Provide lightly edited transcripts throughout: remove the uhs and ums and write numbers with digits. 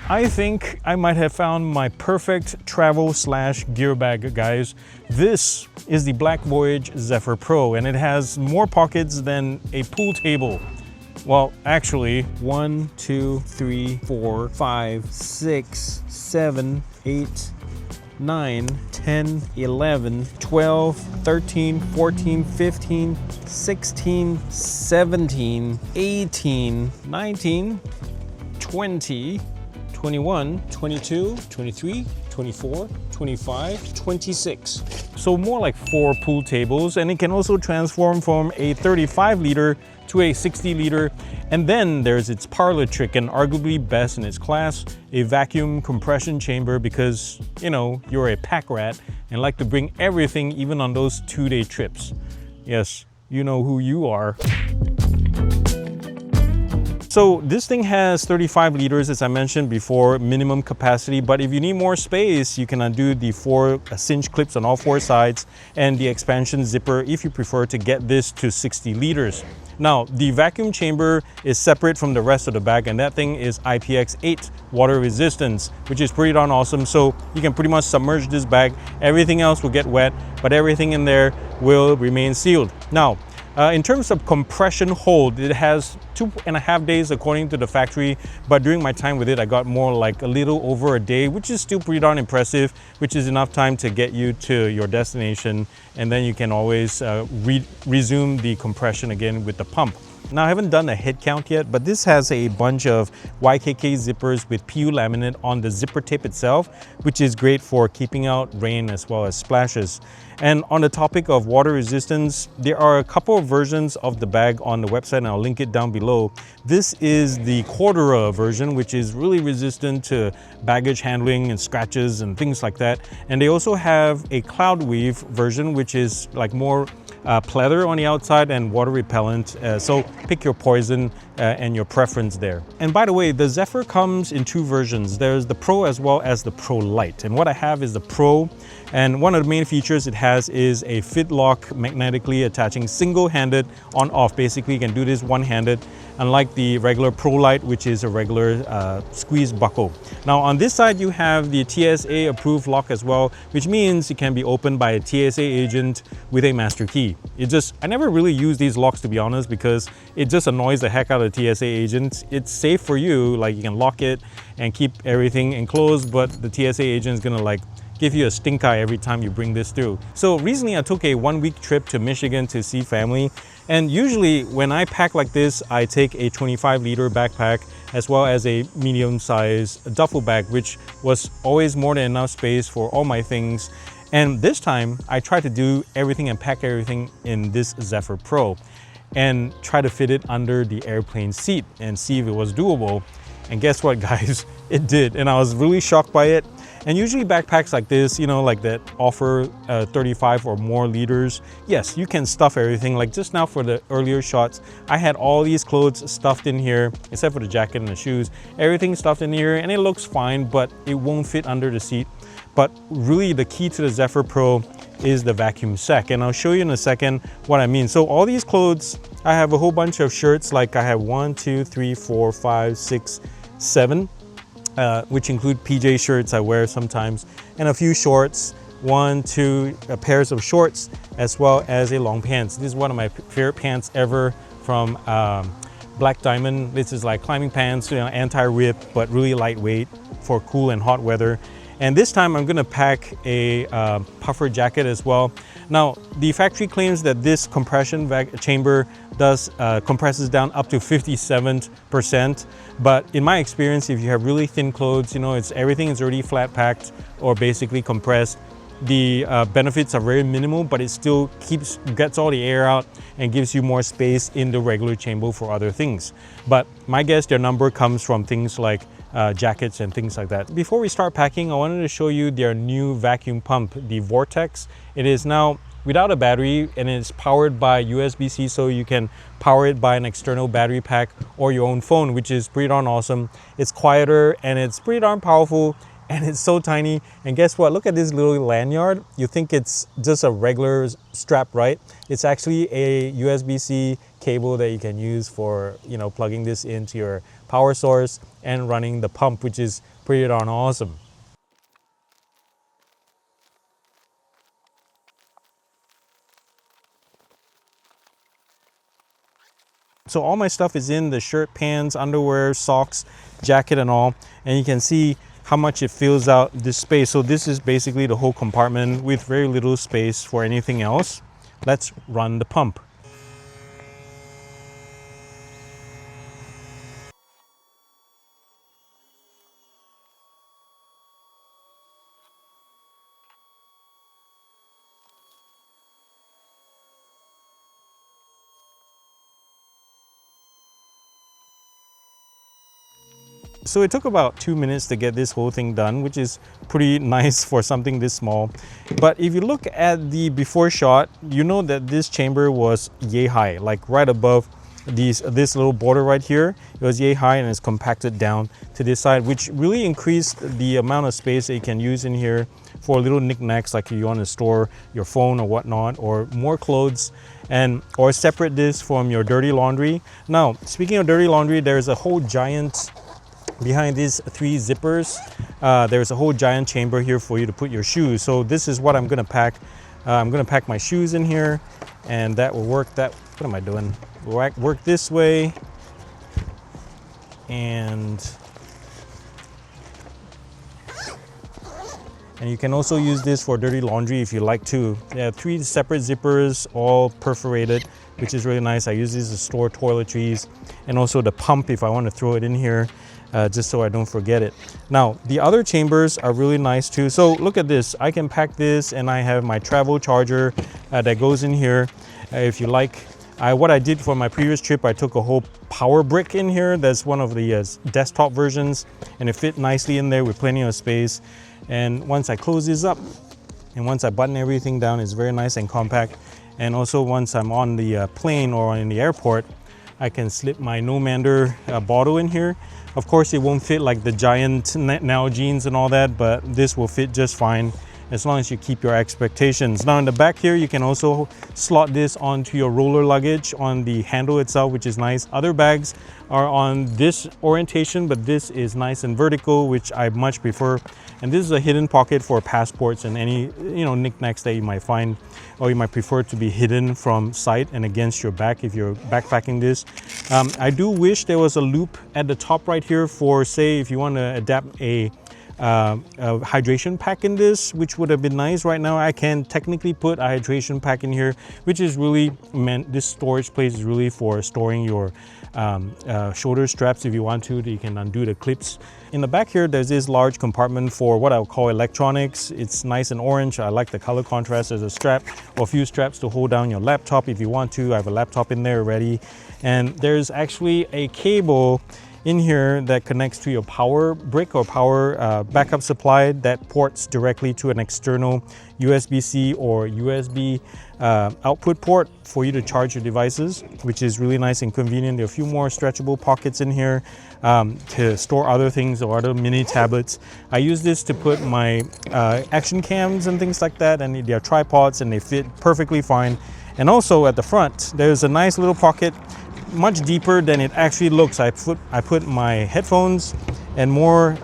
I think I might have found my perfect travel/gear bag, guys. This is the Black Voyage Zephyr Pro, and it has more pockets than a pool table. Well, actually, 1, 2, 3, 4, 5, 6, 7, 8, 9, 10, 11, 12, 13, 14, 15, 16, 17, 18, 19, 20, 21, 22, 23, 24, 25, 26. So more like 4 pool tables, and it can also transform from a 35-liter to a 60-liter. And then there's its parlor trick, and arguably best in its class, a vacuum compression chamber, because, you know, you're a pack rat and like to bring everything even on those 2-day trips. Yes, you know who you are. So this thing has 35 liters, as I mentioned before, minimum capacity, but if you need more space, you can undo the 4 cinch clips on all 4 sides and the expansion zipper if you prefer to get this to 60 liters. Now, the vacuum chamber is separate from the rest of the bag, and that thing is IPX8 water resistance, which is pretty darn awesome. So you can pretty much submerge this bag. Everything else will get wet, but everything in there will remain sealed. Now, in terms of compression hold, it has 2.5 days according to the factory, but during my time with it, I got more like a little over a day, which is still pretty darn impressive, which is enough time to get you to your destination, and then you can always resume the compression again with the pump. Now, I haven't done a head count yet, but this has a bunch of YKK zippers with PU laminate on the zipper tip itself, which is great for keeping out rain as well as splashes. And on the topic of water resistance, there are a couple of versions of the bag on the website, and I'll link it down below. This is the cont'd version, which is really resistant to baggage handling and scratches and things like that. And they also have a cloud weave version, which is like more pleather on the outside and water repellent, so pick your poison and your preference there. And by the way, the Zephyr comes in 2 versions. There's the Pro as well as the Pro Lite, and what I have is the Pro, and one of the main features it has is a fit lock magnetically attaching single-handed on-off. Basically, you can do this one-handed, unlike the regular Pro Lite, which is a regular squeeze buckle. Now on this side, you have the TSA approved lock as well, which means it can be opened by a TSA agent with a master key. I never really use these locks, to be honest, because it just annoys the heck out of the TSA agent. It's safe for you, like you can lock it and keep everything enclosed, but the TSA agent is gonna like give you a stink eye every time you bring this through. So recently I took a 1-week trip to Michigan to see family, and usually when I pack like this, I take a 25-liter backpack as well as a medium-sized duffel bag, which was always more than enough space for all my things. And this time I tried to do everything and pack everything in this Zephyr Pro and try to fit it under the airplane seat and see if it was doable. And guess what, guys? It did, and I was really shocked by it. And usually backpacks like this, you know, like that offer 35 or more liters, yes, you can stuff everything. Like just now for the earlier shots, I had all these clothes stuffed in here, except for the jacket and the shoes. Everything stuffed in here, and it looks fine, but it won't fit under the seat. But really the key to the Zephyr Pro is the vacuum sack, and I'll show you in a second what I mean. So all these clothes, I have a whole bunch of shirts, like I have 1, 2, 3, 4, 5, 6, 7. Which include PJ shirts I wear sometimes, and a few shorts, 1, 2 pairs of shorts, as well as a long pants. This is one of my favorite pants ever from Black Diamond. This is like climbing pants, you know, anti-rip, but really lightweight for cool and hot weather. And this time I'm gonna pack a puffer jacket as well. Now, the factory claims that this compression chamber compresses down up to 57%, but in my experience, if you have really thin clothes, you know, everything is already flat packed or basically compressed, the benefits are very minimal, but it still gets all the air out and gives you more space in the regular chamber for other things. But my guess, their number comes from things like jackets and things like that. Before we start packing, I wanted to show you their new vacuum pump, the Vortex. It is now without a battery, and it's powered by USB-C, so you can power it by an external battery pack or your own phone, which is pretty darn awesome. It's quieter and it's pretty darn powerful, and it's so tiny. And guess what? Look at this little lanyard. You think it's just a regular strap, right? It's actually a USB-C cable that you can use for, you know, plugging this into your power source, and running the pump, which is pretty darn awesome. So all my stuff is in the shirt, pants, underwear, socks, jacket and all, and you can see how much it fills out this space. So this is basically the whole compartment with very little space for anything else. Let's run the pump. So it took about 2 minutes to get this whole thing done, which is pretty nice for something this small. But if you look at the before shot, you know that this chamber was yay high, like right above this little border right here. It was yay high and it's compacted down to this side, which really increased the amount of space that you can use in here for little knickknacks, like if you want to store your phone or whatnot, or more clothes, and or separate this from your dirty laundry. Now, speaking of dirty laundry, there's a whole giant behind these 3 zippers. There's a whole giant chamber here for you to put your shoes. So this is what I'm gonna pack. I'm gonna pack my shoes in here, and that will work. What am I doing? Work this way, and you can also use this for dirty laundry if you like to. There are 3 separate zippers, all perforated, which is really nice. I use these to store toiletries, and also the pump if I want to throw it in here. Just so I don't forget it. Now, the other chambers are really nice too. So look at this. I can pack this, and I have my travel charger that goes in here. If you like, what I did for my previous trip, I took a whole power brick in here. That's one of the desktop versions, and it fit nicely in there with plenty of space. And once I close this up, and once I button everything down, it's very nice and compact. And also once I'm on the plane or in the airport, I can slip my Nomander bottle in here. Of course, it won't fit like the giant Nalgene's and all that, but this will fit just fine as long as you keep your expectations. Now in the back here, you can also slot this onto your roller luggage on the handle itself, which is nice. Other bags are on this orientation, but this is nice and vertical, which I much prefer. And this is a hidden pocket for passports and any knickknacks that you might find, or you might prefer to be hidden from sight and against your back if you're backpacking this. I do wish there was a loop at the top right here for, say, if you want to adapt a hydration pack in this, which would have been nice. Right now I can technically put a hydration pack in here, which is really meant, this storage place is really for storing your shoulder straps if you want to. You can undo the clips. In the back here, there's this large compartment for what I would call electronics. It's nice and orange. I like the color contrast. There's a strap or a few straps to hold down your laptop if you want to. I have a laptop in there already. And there's actually a cable in here that connects to your power brick or power backup supply that ports directly to an external USB-C or USB output port for you to charge your devices, which is really nice and convenient. There are a few more stretchable pockets in here to store other things or other mini tablets. I use this to put my action cams and things like that, and they're tripods and they fit perfectly fine. And also at the front, there's a nice little pocket, much deeper than it actually looks. I put my headphones and more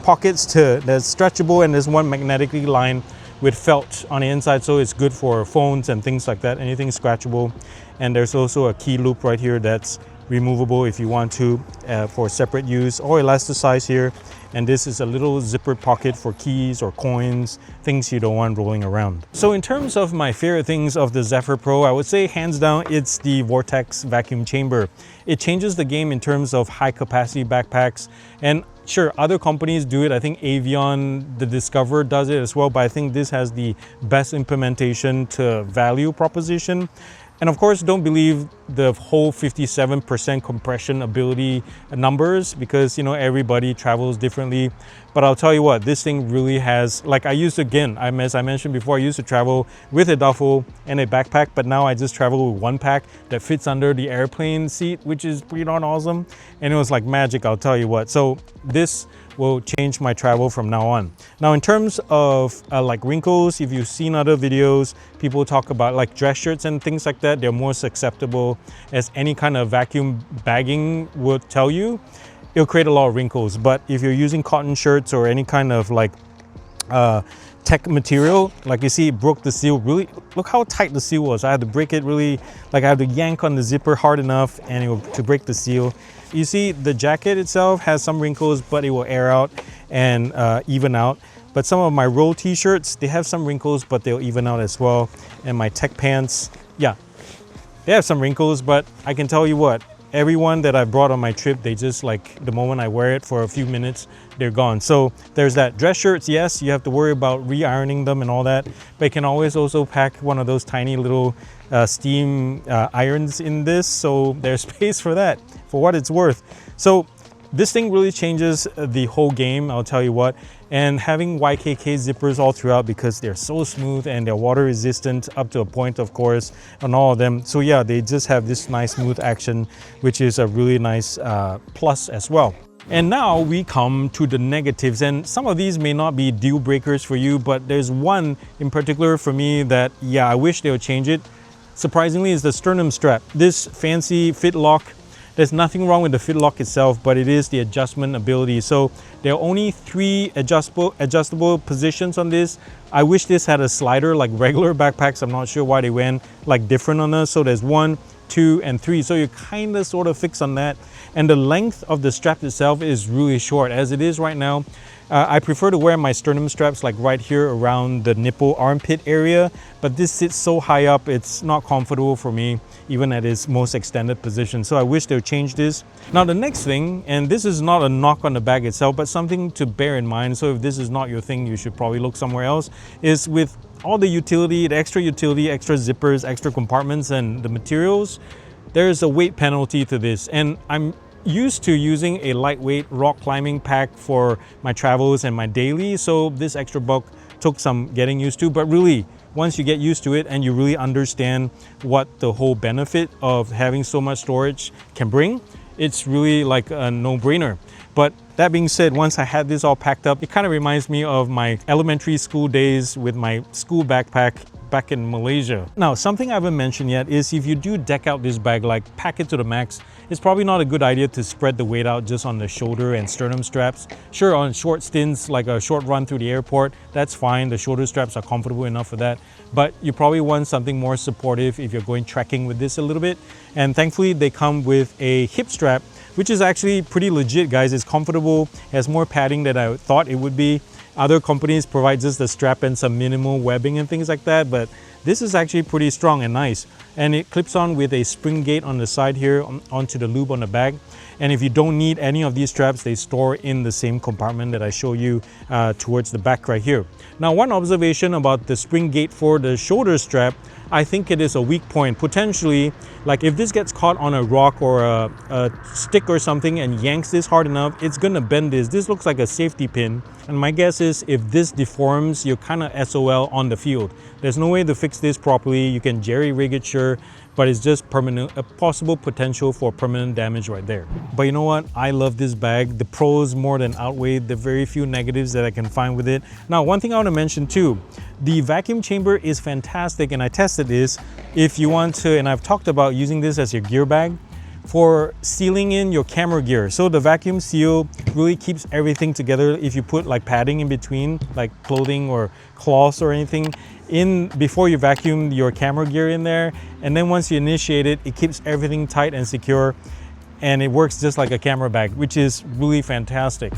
pockets that's stretchable, and there's one magnetically lined with felt on the inside, so it's good for phones and things like that, anything scratchable. And there's also a key loop right here that's removable if you want to for separate use, or elasticize here. And this is a little zippered pocket for keys or coins, things you don't want rolling around. So in terms of my favorite things of the Zephyr Pro, I would say hands down it's the Vortex vacuum chamber. It changes the game in terms of high capacity backpacks, and sure, other companies do it. I think Avion, the Discover, does it as well, but I think this has the best implementation to value proposition. And of course, don't believe the whole 57% compression ability numbers, because everybody travels differently. But I'll tell you what, this thing really has, like I used to, again, as I mentioned before, I used to travel with a duffel and a backpack, but now I just travel with one pack that fits under the airplane seat, which is pretty darn awesome. And it was like magic, I'll tell you what. So this will change my travel from now on. Now in terms of like wrinkles, if you've seen other videos, people talk about like dress shirts and things like that, they're more susceptible, as any kind of vacuum bagging would tell you. it'll create a lot of wrinkles. But if you're using cotton shirts or any kind of like tech material, like you see, it broke the seal. Really, look how tight the seal was. I had to break it really, like I had to yank on the zipper hard enough and to break the seal. You see, the jacket itself has some wrinkles, but it will air out and even out. But some of my roll t-shirts, they have some wrinkles, but they'll even out as well. And my tech pants, yeah, they have some wrinkles, but I can tell you what, everyone that I brought on my trip, they just like, the moment I wear it for a few minutes, they're gone. So there's that. Dress shirts, yes, you have to worry about re-ironing them and all that, but you can always also pack one of those tiny little steam irons in this, so there's space for that, for what it's worth. So this thing really changes the whole game, I'll tell you what. And having YKK zippers all throughout, because they're so smooth and they're water resistant up to a point, of course, on all of them. So yeah, they just have this nice smooth action, which is a really nice plus as well. And now we come to the negatives, and some of these may not be deal breakers for you, but there's one in particular for me that, yeah, I wish they would change it. Surprisingly, is the sternum strap. This fancy fit lock, there's nothing wrong with the fit lock itself, but it is the adjustment ability. So there are only 3 adjustable positions on this. I wish this had a slider like regular backpacks. I'm not sure why they went like different on us. So there's 1, 2, and 3. So you're kind of sort of fixed on that. And the length of the strap itself is really short as it is right now. I prefer to wear my sternum straps like right here around the nipple armpit area, but this sits so high up, it's not comfortable for me, even at its most extended position. So I wish they would change this. Now the next thing, and this is not a knock on the bag itself, but something to bear in mind, so if this is not your thing, you should probably look somewhere else, is with all the utility, the extra utility, extra zippers, extra compartments, and the materials, there's a weight penalty to this. And I'm used to using a lightweight rock climbing pack for my travels and my daily, so this extra bulk took some getting used to. But really, once you get used to it and you really understand what the whole benefit of having so much storage can bring, it's really like a no-brainer. But that being said, once I had this all packed up, it kind of reminds me of my elementary school days with my school backpack back in Malaysia. Now, something I haven't mentioned yet is if you do deck out this bag, like pack it to the max, it's probably not a good idea to spread the weight out just on the shoulder and sternum straps. Sure, on short stints, like a short run through the airport, that's fine. The shoulder straps are comfortable enough for that. But you probably want something more supportive if you're going trekking with this a little bit. And thankfully, they come with a hip strap, which is actually pretty legit, guys. It's comfortable, has more padding than I thought it would be. Other companies provide just the strap and some minimal webbing and things like that, but this is actually pretty strong and nice. And it clips on with a spring gate on the side here onto the loop on the bag. And if you don't need any of these straps, they store in the same compartment that I show you towards the back right here. Now, one observation about the spring gate for the shoulder strap, I think it is a weak point. Potentially, like if this gets caught on a rock or a stick or something and yanks this hard enough, it's gonna bend this. This looks like a safety pin. And my guess is if this deforms, you're kind of SOL on the field. There's no way to fix this properly. You can jerry-rig it, sure, but it's just permanent, a possible potential for permanent damage right there. But you know what? I love this bag. The pros more than outweigh the very few negatives that I can find with it. Now, one thing I want to mention too, the vacuum chamber is fantastic, and I tested this. If you want to, and I've talked about using this as your gear bag, for sealing in your camera gear. So the vacuum seal really keeps everything together. If you put like padding in between, like clothing or cloths or anything, in before you vacuum your camera gear in there, and then once you initiate it, it keeps everything tight and secure, and it works just like a camera bag, which is really fantastic.